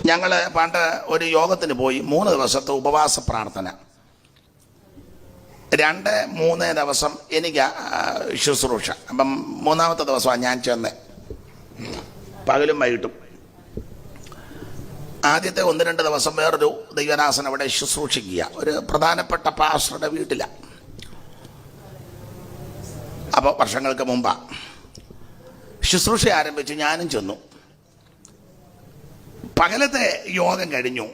ഞങ്ങൾ പണ്ട് ഒരു യോഗത്തിന് പോയി 3 ദിവസത്തെ ഉപവാസ പ്രാർത്ഥന. 2-3 ദിവസം എനിക്ക് ശുശ്രൂഷ. അപ്പം 3-ാമത്തെ ദിവസമാണ് ഞാൻ ചെന്നത്, പകലും വൈകിട്ടും. ആദ്യത്തെ 1-2 ദിവസം വേറൊരു ദൈവദാസൻ അവിടെ ശുശ്രൂഷിക്കുക, ഒരു പ്രധാനപ്പെട്ട പാസ്റ്ററുടെ വീട്ടിലാണ്. അപ്പോൾ വർഷങ്ങൾക്ക് മുമ്പാണ് ശുശ്രൂഷ ആരംഭിച്ച് ഞാനും ചെന്നു. പകലത്തെ യോഗം കഴിഞ്ഞു.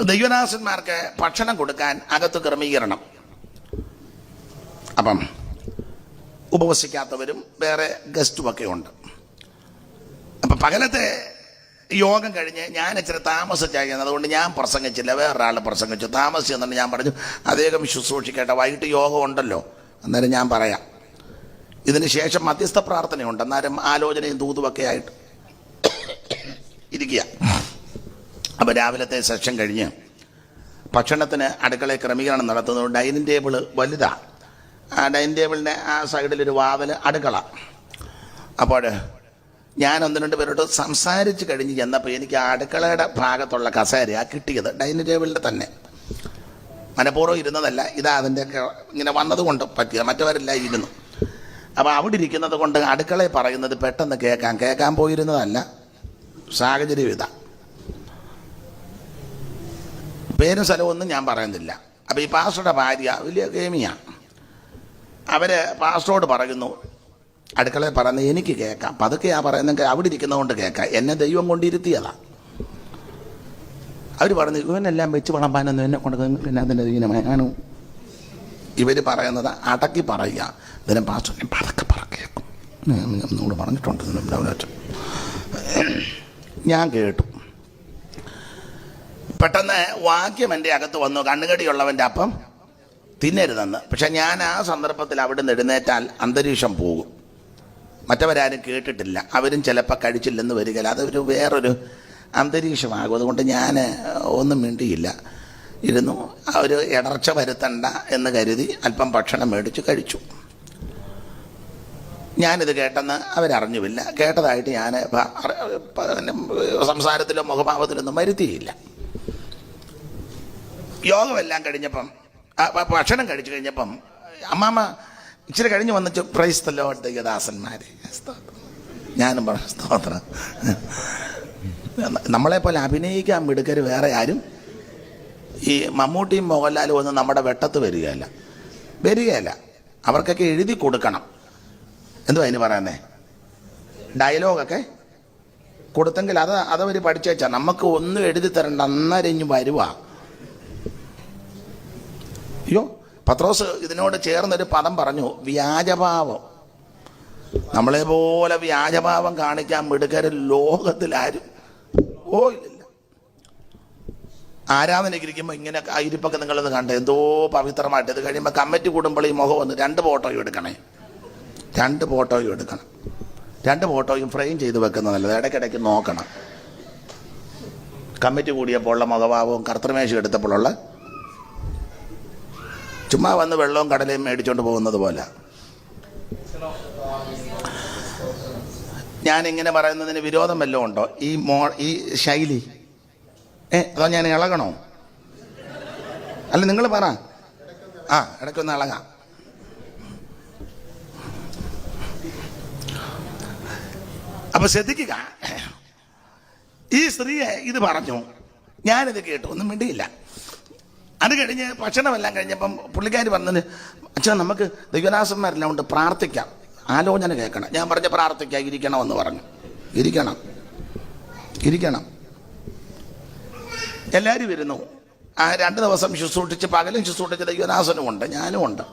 ദൈവദാസന്മാർക്ക് ഭക്ഷണം കൊടുക്കാൻ അകത്ത് ക്രമീകരണം. അപ്പം ഉപവസിക്കാത്തവരും വേറെ ഗസ്റ്റുമൊക്കെ ഉണ്ട്. അപ്പം പകലത്തെ യോഗം കഴിഞ്ഞ് ഞാൻ ഇച്ചിരി താമസിച്ചായിരുന്നു, അതുകൊണ്ട് ഞാൻ പ്രസംഗിച്ചില്ല, വേറൊരാൾ പ്രസംഗിച്ചു. താമസിച്ചു എന്നുകൊണ്ട് ഞാൻ പറഞ്ഞു അദ്ദേഹം ശുശ്രൂഷിക്കട്ടെ, വൈകിട്ട് യോഗം ഉണ്ടല്ലോ, അന്നേരം ഞാൻ പറയാം. ഇതിന് ശേഷം മധ്യസ്ഥ പ്രാർത്ഥനയുണ്ട്, അന്നേരം ആലോചനയും തൂതുമൊക്കെ ആയിട്ട് ഇരിക്കുക. അപ്പോൾ രാവിലത്തെ സെഷൻ കഴിഞ്ഞ് ഭക്ഷണത്തിന് അടുക്കളയിൽ ക്രമീകരണം നടത്തുന്നത്. ഡൈനിങ് ടേബിൾ വലുതാണ്. ആ ഡൈനിങ് ടേബിളിൻ്റെ ആ സൈഡിലൊരു വാതിൽ അടുക്കള. അപ്പോൾ ഞാൻ 1-2 പേരോട് സംസാരിച്ച് കഴിഞ്ഞ് ചെന്നപ്പോൾ എനിക്ക് ആ അടുക്കളയുടെ ഭാഗത്തുള്ള കസേരയാണ് കിട്ടിയത്, ഡൈനിങ് ടേബിളിൻ്റെ തന്നെ. മനഃപൂർവ്വം ഇരുന്നതല്ല, ഇതാ അതിൻ്റെയൊക്കെ ഇങ്ങനെ വന്നതുകൊണ്ട് പറ്റിയത്, മറ്റവരെല്ലാം ഇരുന്നു. അപ്പോൾ അവിടെ ഇരിക്കുന്നത് കൊണ്ട് അടുക്കളയിൽ പറയുന്നത് പെട്ടെന്ന് കേൾക്കാൻ പോയിരുന്നതല്ല, സാഹചര്യം ഇതാ. പേരും സ്ഥലമൊന്നും ഞാൻ പറയുന്നില്ല. അപ്പോൾ ഈ പാസ്റ്ററുടെ ഭാര്യ വലിയ ഗേമിയാണ്. അവർ പാസ്റ്ററോട് പറയുന്നു, അടുക്കളയിൽ പറയുന്നത് എനിക്ക് കേൾക്കാം, പതുക്കെയാ പറയുന്നെങ്കിൽ അവിടെ ഇരിക്കുന്നതുകൊണ്ട് കേൾക്കാം, എന്നെ ദൈവം കൊണ്ടിരുത്തിയതാണ്. അവർ പറഞ്ഞു ഇവനെല്ലാം വെച്ച് വിളമ്പാനൊന്നും എന്നെ കൊണ്ട് പിന്നെ അതിൻ്റെ ദീനമാനും. ഇവർ പറയുന്നത് അടക്കി പറയുക, ഇതിനെ പാസ്റ്റർ പതക്കെ പറക്കേക്കും എന്നോട് പറഞ്ഞിട്ടുണ്ട്. ഞാൻ കേട്ടു. പെട്ടെന്ന് വാക്യം എൻ്റെ അകത്ത് വന്നു, കണ്ണുകടിയുള്ളവൻ്റെ അപ്പം തിന്നരുതെന്ന്. പക്ഷെ ഞാൻ ആ സന്ദർഭത്തിൽ അവിടെ നിന്ന് എഴുന്നേറ്റാൽ അന്തരീക്ഷം പോകും. മറ്റവരാരും കേട്ടിട്ടില്ല, അവരും ചിലപ്പോൾ കഴിച്ചില്ലെന്ന് വരികയില്ല, അതൊരു വേറൊരു അന്തരീക്ഷമാകും. അതുകൊണ്ട് ഞാൻ ഒന്നും മിണ്ടിയില്ല, ഇരുന്നു. ഒരു ഇടർച്ച വരുത്തണ്ട എന്ന് കരുതി അല്പം ഭക്ഷണം മേടിച്ച് കഴിച്ചു. ഞാനിത് കേട്ടെന്ന് അവരറിഞ്ഞുമില്ല, കേട്ടതായിട്ട് ഞാൻ സംസാരത്തിലോ മുഖഭാവത്തിലൊന്നും വരുത്തിയില്ല. യോഗമെല്ലാം കഴിഞ്ഞപ്പം, ഭക്ഷണം കഴിച്ചു കഴിഞ്ഞപ്പം അമ്മാമ്മ ഇച്ചിരി കഴിഞ്ഞ് വന്നിട്ട് പ്രൈസ് ദി ലോർഡ് ദൈവദാസന്മാരെ, ഞാനും പറഞ്ഞു സ്തോത്രം. നമ്മളെപ്പോലെ അഭിനയിക്കാൻ മിടുക്കർ വേറെ ആരും, ഈ മമ്മൂട്ടിയും മോഹൻലാലും ഒന്നും നമ്മുടെ വെട്ടത്ത് വരികയല്ല. അവർക്കൊക്കെ എഴുതി കൊടുക്കണം. എന്തുവാ അതിന് പറയുന്നേ, ഡയലോഗൊക്കെ കൊടുത്തെങ്കിൽ അതവർ പഠിച്ചു. നമുക്ക് ഒന്നും എഴുതി തരണ്ട, അന്നേരം ഇനി വരുവാ. അയ്യോ, പത്രോസ് ഇതിനോട് ചേർന്നൊരു പദം പറഞ്ഞു, വ്യാജഭാവം. നമ്മളെ പോലെ വ്യാജഭാവം കാണിക്കാൻ മിടുക്കർ ലോകത്തിലാരും ഇല്ല. ആരാധനയ്ക്കിരിക്കുമ്പോൾ ഇങ്ങനെ ഇരിപ്പൊക്കെ നിങ്ങളൊന്ന് കണ്ടേ, എന്തോ പവിത്രമായിട്ട്. ഇത് കഴിയുമ്പോൾ കമ്മിറ്റി കൂടുമ്പോൾ ഈ മുഖം വന്ന് 2 ഫോട്ടോയും എടുക്കണം. 2 ഫോട്ടോയും ഫ്രെയിം ചെയ്ത് വെക്കുന്നത് നല്ലത്. ഇടയ്ക്കിടയ്ക്ക് നോക്കണം. കമ്മിറ്റി കൂടിയപ്പോൾ ഉള്ള മുഖഭാവവും കർത്തൃമേശം എടുത്തപ്പോഴുള്ള, ചുമ്മാ വന്ന് വെള്ളവും കടലയും മേടിച്ചോണ്ട് പോകുന്നത് പോലെ. ഞാനിങ്ങനെ പറയുന്നതിന് വിരോധം വല്ലതും ഉണ്ടോ? ഈ ശൈലി അതോ ഞാൻ ഇളകണോ? അല്ല, നിങ്ങൾ പറ. ഇടയ്ക്കൊന്ന് ഇളകാം. അപ്പൊ ശ്രദ്ധിക്കുക, ഈ സ്ത്രീയെ ഇത് പറഞ്ഞു, ഞാനിത് കേട്ടു, ഒന്നും മിണ്ടിയില്ല. അത് കഴിഞ്ഞ് ഭക്ഷണമെല്ലാം കഴിഞ്ഞപ്പം പുള്ളിക്കാരി പറഞ്ഞത്, അച്ഛാ നമുക്ക് ദൈവദാസന്മാരെല്ലാം കൊണ്ട് പ്രാർത്ഥിക്കാം, ആലോചന കേൾക്കണം. ഞാൻ പറഞ്ഞ പ്രാർത്ഥിക്കാം, ഇരിക്കണമെന്ന് പറഞ്ഞു. ഇരിക്കണം. എല്ലാവരും ഇരുന്നു. ആ 2 ദിവസം ശുശ്രൂഷിച്ച്, പകലും ശുശ്രൂഷിച്ച് ദൈവദാസനും ഉണ്ട്, ഞാനും ഉണ്ട്.